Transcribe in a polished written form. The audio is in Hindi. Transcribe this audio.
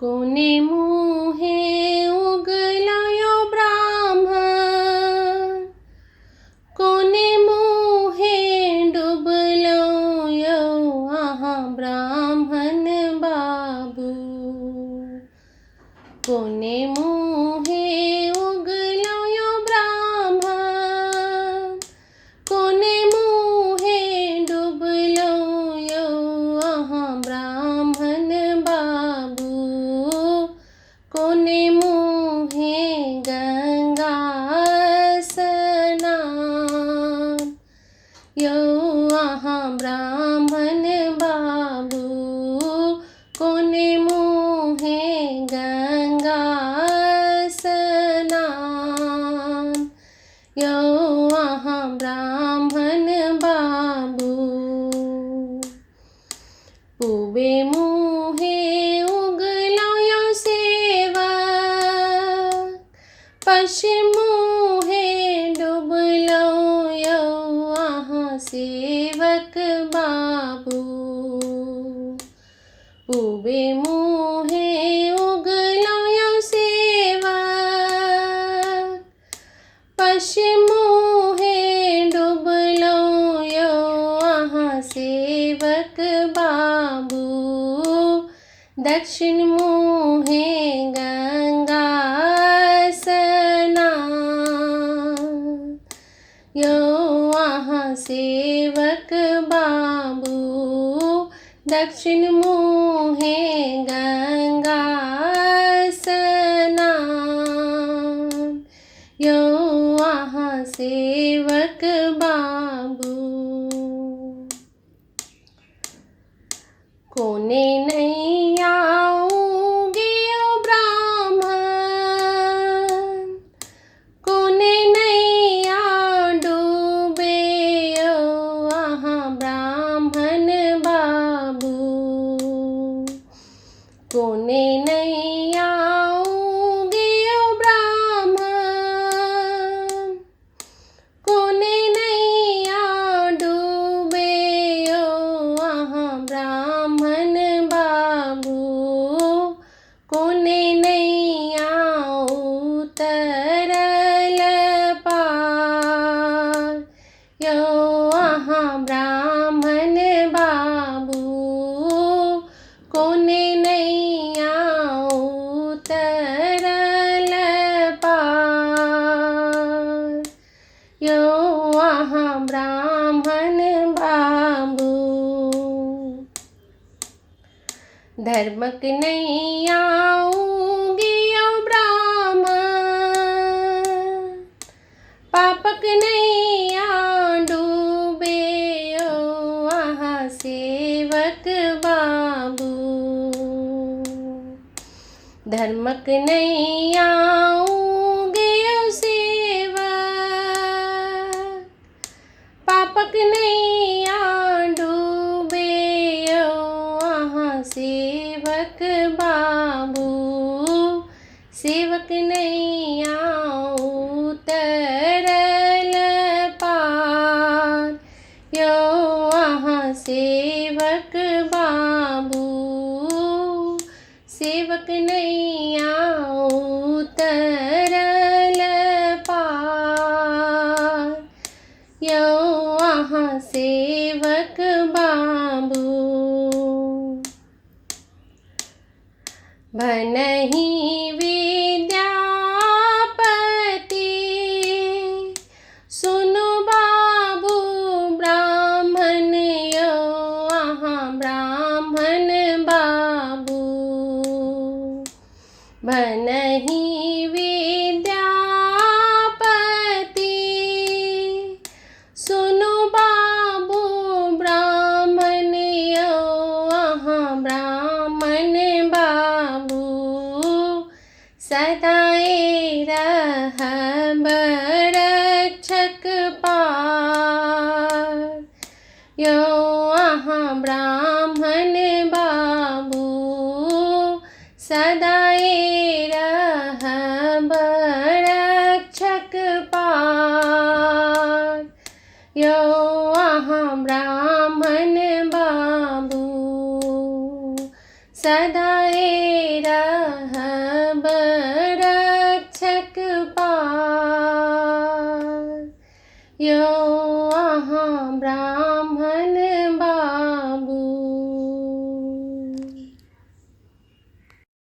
कोने मुहे उगलायो ब्राह्मण, कोने मुहे डुबलायो आहा ब्राह्मण बाबू। कोने मुहे उगलायो ब्राह्मण, कोने मुहे डुबलायो आहा ब्राह्मण बाबू। कोने मुहे गंगा स्नान यो आहा ब्राह्मण बाबू। कोने मुहे गंगा स्नान यो आहा ब्राह्मण बाबू। पूबे मुहे उगलायो सेवक, पश्चिम मुहे डुबलायो आहा सेवक बाबू। पूबे मुहे उगलायो सेवक, पश्चिम मुहे डुबलायो आहा सेवक बाबू। दक्षिण मुहे गंगा स्नान यो आहा सेवक बाबू। दक्षिण मुहे गंगा स्नान यो आहा सेवक बाबू। कोने नैया उगियो ब्राह्मण, कोने नैया डूबेयो आहा ब्राह्मण बाबू। कोने नैया उगियो ब्राह्मण, कोने नैया डूबेयो आहा ब्राह्मण बाबू। कोने नैया उतरल पार यो आहा ब्राह्मण बाबू। कोने नैया उतरल पार यो आहा ब्राह्मण बाबू। धर्मक नैया उगियो ब्राह्मण, पापक नैया डूबेयो आहा सेवक बाबू। धर्मक नैया उगियो सेवक, पापक नैया डूबेयो आहा सेवक बाबू। सेवक नैया उतरल पार यो आहा सेवक बाबू। सेवक नैया उतरल पार यो आहा सेवक बाबू। भनहि विद्यापति सुनु बाबू ब्राह्मण यो आहा ब्राह्मण बाबू। भनहि विद्यापति सुनु बाबू ब्राह्मण यो आहा ब्राह्मण बाबू। सदाए रहब रक्षक पार यो आहा ब्राह्मण बाबू। सदाए रहब रक्षक पार यो आहा ब्राह्मण बाबू। सदाए यो अहाँ ब्राह्मण बाबू।